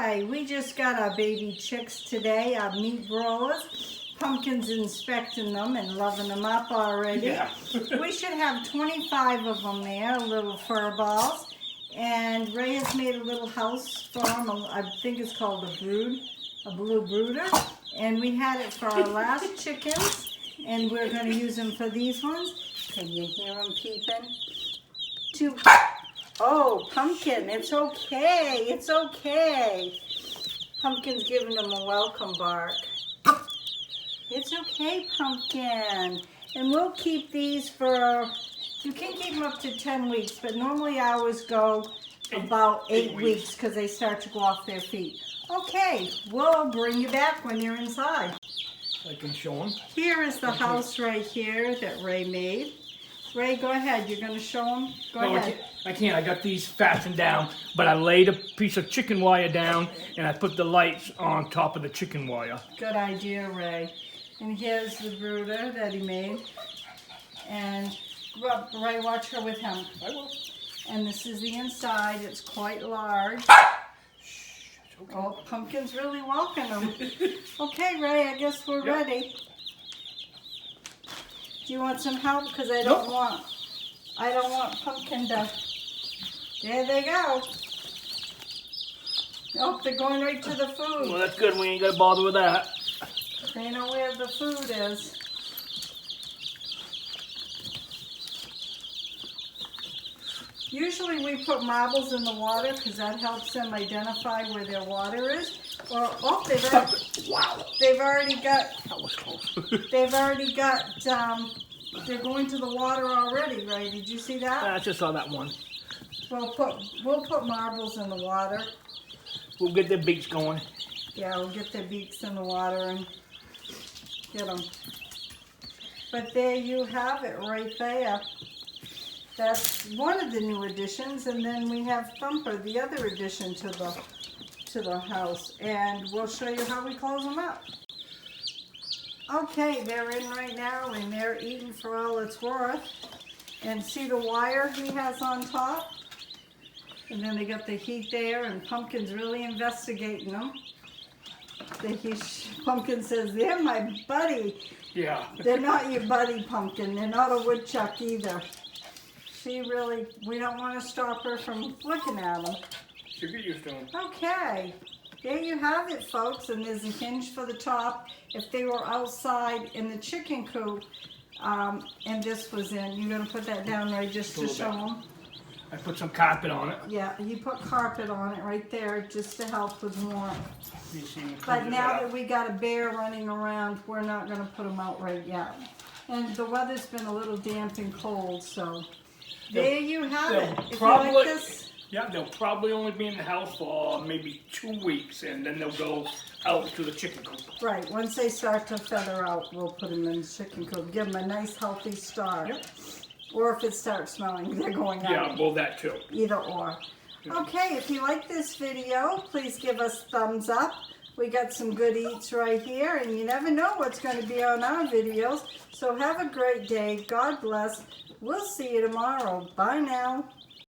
Okay, we just got our baby chicks today, our meat broilers. Pumpkin's inspecting them and loving them up already. Yeah. We should have 25 of them there, little fur balls. And Ray has made a little house for them. I think it's called a brood, a blue brooder. And we had it for our last chickens. And we're going to use them for these ones. Can you hear them peeping? Oh, Pumpkin, it's okay. It's okay. Pumpkin's giving them a welcome bark. It's okay, Pumpkin. And we'll keep these for, you can keep them up to 10 weeks, but normally ours go about 8 weeks because they start to go off their feet. Okay, we'll bring you back when you're inside. I can show them. Here is the house right here that Ray made. Ray, go ahead. You're going to show them? Go ahead. I can't. I got these fastened down, but I laid a piece of chicken wire down and I put the lights on top of the chicken wire. Good idea, Ray. And here's the brooder that he made. And Ray, watch her with him. I will. And this is the inside. It's quite large. Okay. Oh, Pumpkin's really walking them. Okay, Ray, I guess we're ready. Do you want some help? Because I don't want Pumpkin to. There they go. Oh, they're going right to the food. Well, that's good. We ain't got to bother with that. They know where the food is. Usually we put marbles in the water because that helps them identify where their water is. Or they've already got. That was close. They've already got. They're going to the water already, right? Did you see that? I just saw that one. We'll put marbles in the water. We'll get their beaks going. Yeah, we'll get their beaks in the water and get them. But there you have it, right there. That's one of the new additions, and then we have Thumper, the other addition to the house, and we'll show you how we close them up. Okay, they're in right now, and they're eating for all it's worth. And see the wire he has on top? And then they got the heat there, and Pumpkin's really investigating them. Pumpkin says, they're my buddy. Yeah. They're not your buddy, Pumpkin. They're not a woodchuck either. We don't want to stop her from looking at them. She'll get used to them. Okay. There you have it, folks, and there's a hinge for the top. If they were outside in the chicken coop, and this was in, you're going to put that down right just to show them? I put some carpet on it. Yeah, you put carpet on it right there just to help with warmth. You see, But now that we got a bear running around, we're not going to put them out right yet. And the weather's been a little damp and cold, so there you have it. If you like this... Yeah, they'll probably only be in the house for maybe 2 weeks, and then they'll go out to the chicken coop. Right, once they start to feather out, we'll put them in the chicken coop. Give them a nice, healthy start. Yep. Or if it starts smelling, they're going out. Yeah, well, that too. Either or. Okay, if you like this video, please give us thumbs up. We got some good eats right here, and you never know what's going to be on our videos. So have a great day. God bless. We'll see you tomorrow. Bye now.